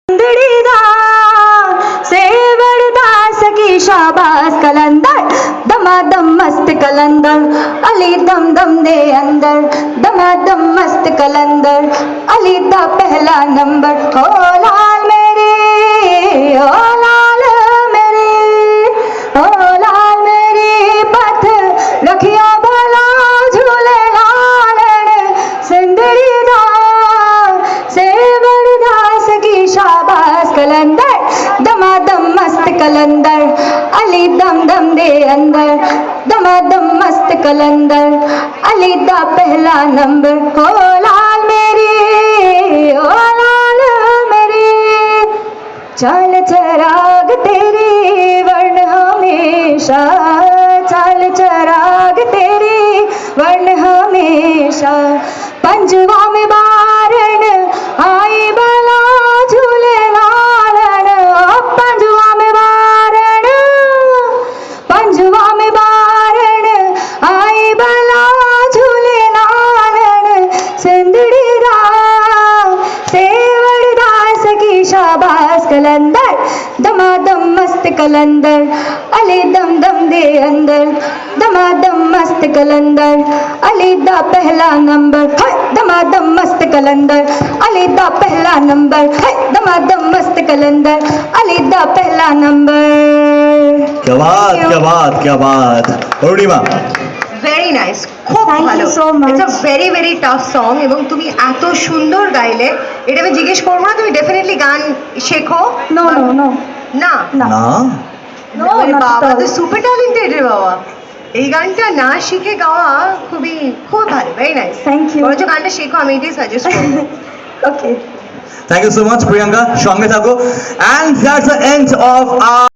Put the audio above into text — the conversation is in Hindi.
जिंदड़ीदा सेवरदास की शाबाश कलंदर दमादम मस्त कलंदर अली दम दम दे अंदर दमादम मस्त कलंदर अली दा पहला नंबर हो लाल मेरे हो लाल मेरे हो लाल मेरे पथ रखिया भला झूले लाल सिंदड़ीदा सेवरदास की शाबाश कलंदर दमादम मस्त कलंदर अली दम दम दे अंदर दमादम मस्त कलंदर अली दा पहला नंबर हो लाल मेरी हो लाल मेरी चाल चराग तेरी वर्ण हमेशा चाल चराग तेरी वर्ण हमेशा पंजवा में बारण आई बला झूले लालन पंजवा में बारण पंजवा में बारण आई बला झूले लालन सिंदड़ी सेवरदास की शाबाश कलंदर दमादम मस्त कलंदर अली दम दम दे अंदर दमादम मस्त कलंदर अली दा पहला नंबर है दमादम मस्त कलंदर अली दा पहला नंबर है दमादम मस्त कलंदर अली दा पहला नंबर क्या बात क्या बात क्या बात অরুণিমা ভেরি নাইস, খুব Thank you ভালো। so much. It's a very very tough song এবং তুমি এত সুন্দর গাইলে। এটা আমি জিজ্ঞেস করবো না, তুমি ডেফিনেটলি গান শেখো? नो नो नो না না না No, ওরে not বাবা, at all. তো সুপার ট্যালেন্টেড রে বাবা। এই গানটা না শিখে গাওয়া খুবই খুব ভালো, ভেরি নাইস। Thank you. বরঞ্চ গানটা শেখো, আমি এটাই সাজেস্ট করবো। okay thank you so much Priyanka, সঙ্গে থাকো। And that's the end of